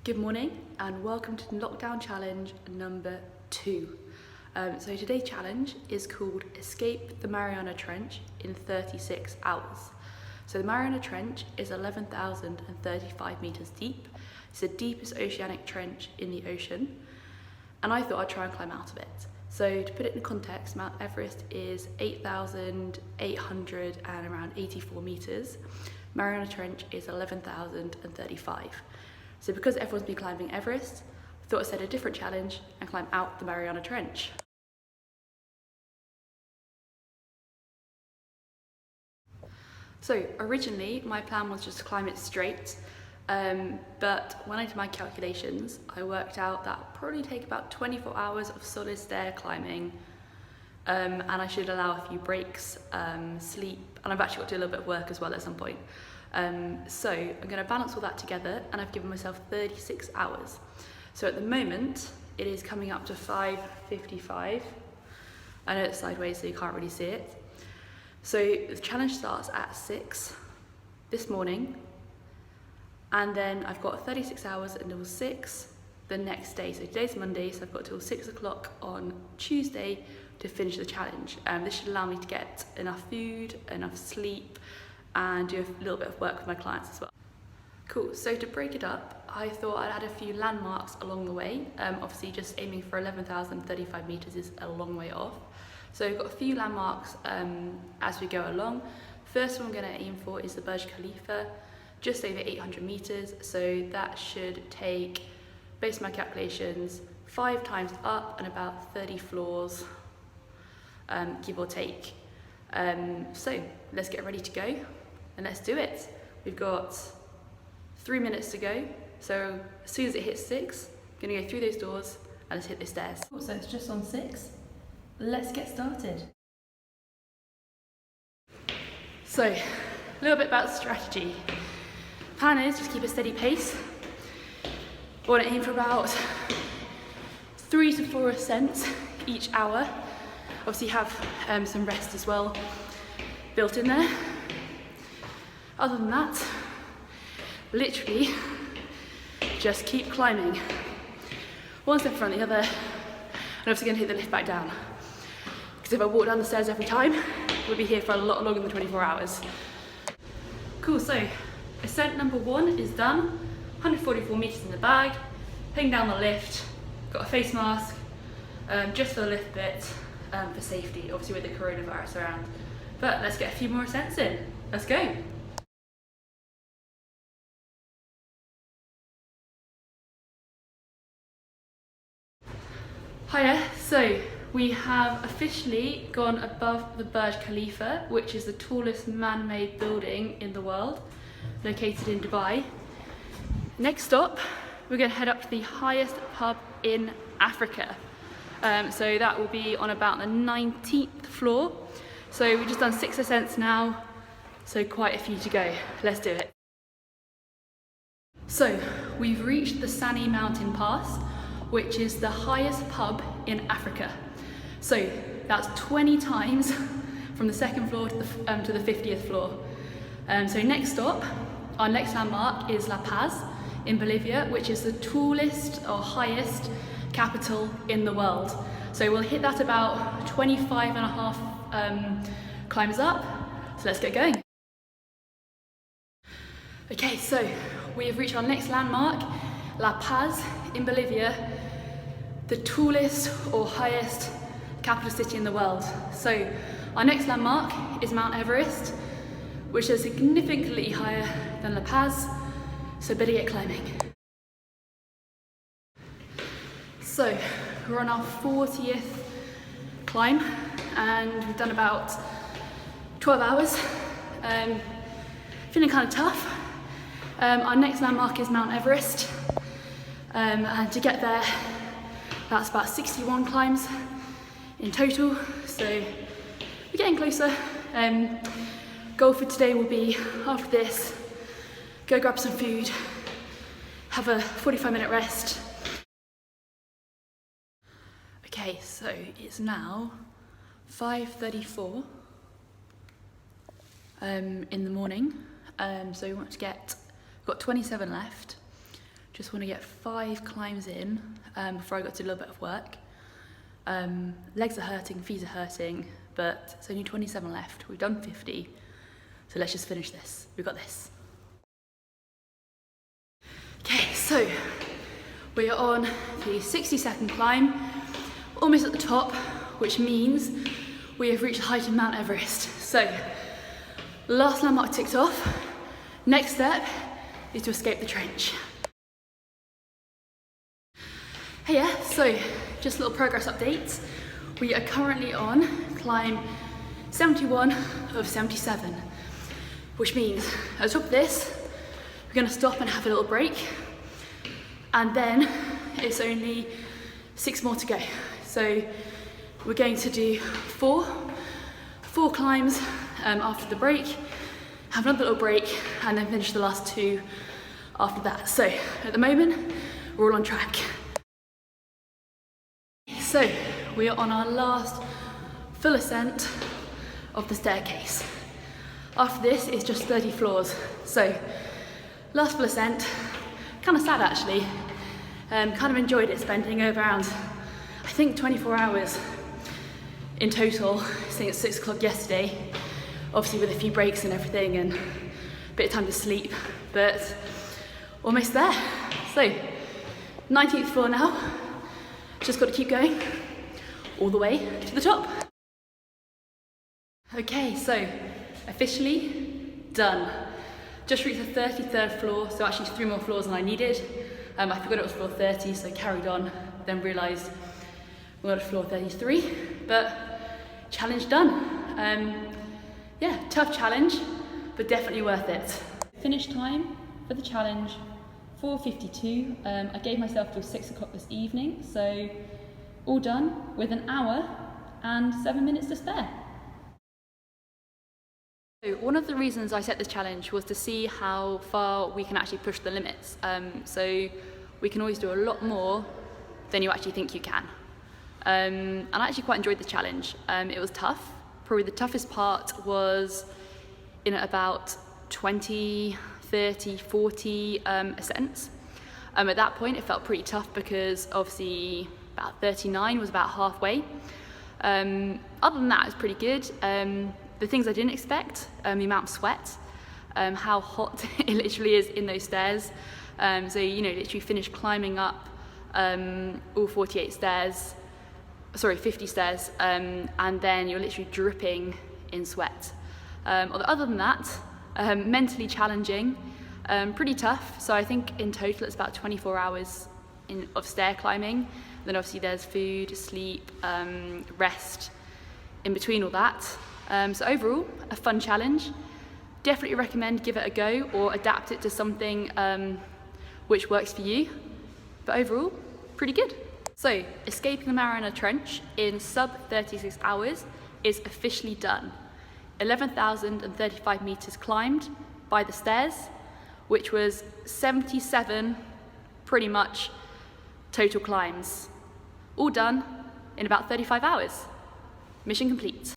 Good morning and welcome to lockdown challenge number 2. So today's challenge is called Escape the Mariana Trench in 36 hours. So the Mariana Trench is 11,035 meters deep. It's the deepest oceanic trench in the ocean, and I thought I'd try and climb out of it. So to put it in context, Mount Everest is 8,884 meters. Mariana Trench is 11,035. So because everyone's been climbing Everest, I thought I'd set a different challenge and climb out the Mariana Trench. So originally my plan was just to climb it straight, but when I did my calculations, I worked out that would probably take about 24 hours of solid stair climbing, and I should allow a few breaks, sleep, and I've actually got to do a little bit of work as well at some point. So I'm going to balance all that together, and I've given myself 36 hours. So at the moment, it is coming up to 5:55. I know it's sideways, so you can't really see it. So the challenge starts at 6 this morning, and then I've got 36 hours until 6 the next day. So today's Monday, so I've got till 6 o'clock on Tuesday to finish the challenge. This should allow me to get enough food, enough sleep, and do a little bit of work with my clients as well. Cool, so to break it up, I thought I'd add a few landmarks along the way. Obviously just aiming for 11,035 meters is a long way off. So we've got a few landmarks as we go along. First one I'm gonna aim for is the Burj Khalifa, just over 800 meters. So that should take, based on my calculations, 5 times up and about 30 floors, give or take. So let's get ready to go. And let's do it. We've got 3 minutes to go. So as soon as it hits 6, I'm gonna go through those doors and let's hit the stairs. Cool, so it's just on 6. Let's get started. So, a little bit about strategy. Plan is just keep a steady pace. I wanna aim for about 3 to 4 ascents each hour. Obviously have some rest as well built in there. Other than that, literally just keep climbing. One step in front of the other, and obviously gonna hit the lift back down. Because if I walk down the stairs every time, we'll be here for a lot longer than 24 hours. Cool, so ascent number 1 is done. 144 meters in the bag, heading down the lift, got a face mask, just for the lift bit, for safety, obviously with the coronavirus around. But let's get a few more ascents in. Let's go. Hiya, so we have officially gone above the Burj Khalifa, which is the tallest man-made building in the world, located in Dubai. Next stop, we're going to head up to the highest pub in Africa. So that will be on about the 19th floor. So we've just done 6 ascents now, so quite a few to go. Let's do it. So we've reached the Sani Mountain Pass, which is the highest pub in Africa. So that's 20 times from the 2nd floor to the 50th floor. So next stop, our next landmark is La Paz in Bolivia, which is the tallest or highest capital in the world. So we'll hit that about 25.5 climbs up. So let's get going. Okay, so we have reached our next landmark, La Paz in Bolivia, the tallest or highest capital city in the world. So our next landmark is Mount Everest, which is significantly higher than La Paz, so better get climbing. So we're on our 40th climb and we've done about 12 hours. Feeling kind of tough. Our next landmark is Mount Everest, and to get there that's about 61 climbs in total, so we're getting closer. Goal for today will be, after this, go grab some food, have a 45-minute rest. Okay, so it's now 5:34 in the morning, so we want to get, we've got 27 left, Just want to get 5 climbs in before I got to do a little bit of work. Legs are hurting, feet are hurting, but it's only 27 left. We've done 50, so let's just finish this. We've got this. Okay, so we are on the 60-second climb, almost at the top, which means we have reached the height of Mount Everest. So, last landmark ticked off. Next step is to escape the trench. Hey yeah, so just a little progress update. We are currently on climb 71 of 77, which means at the top of this, we're gonna stop and have a little break. And then it's only 6 more to go. So we're going to do four climbs after the break, have another little break, and then finish the last 2 after that. So at the moment, we're all on track. So we are on our last full ascent of the staircase. After this, it's just 30 floors. So last full ascent, kind of sad actually. Kind of enjoyed it, spending around, I think 24 hours in total, since 6 o'clock yesterday. Obviously with a few breaks and everything and a bit of time to sleep, but almost there. So 19th floor now. Just got to keep going all the way to the top. Okay, so officially done. Just reached the 33rd floor, so actually 3 more floors than I needed. I forgot it was floor 30, so carried on, then realised we got to floor 33, but challenge done. Yeah, tough challenge, but definitely worth it. Finish time for the challenge, 4:52. I gave myself till 6 o'clock this evening, so all done with 1 hour and 7 minutes to spare. So one of the reasons I set this challenge was to see how far we can actually push the limits. So we can always do a lot more than you actually think you can. And I actually quite enjoyed the challenge. It was tough. Probably the toughest part was in about 20, 30, 40 ascents. At that point it felt pretty tough because obviously about 39 was about halfway. Other than that, it was pretty good. The things I didn't expect, the amount of sweat, how hot it literally is in those stairs. So you know, literally finished climbing up all 50 stairs, and then you're literally dripping in sweat. Other than that, mentally challenging, pretty tough. So I think in total it's about 24 hours of stair climbing. Then obviously there's food, sleep, rest in between all that. So overall, a fun challenge. Definitely recommend give it a go or adapt it to something which works for you. But overall, pretty good. So escaping the Mariana Trench in sub 36 hours is officially done. 11,035 meters climbed by the stairs, which was 77 pretty much total climbs. All done in about 35 hours. Mission complete.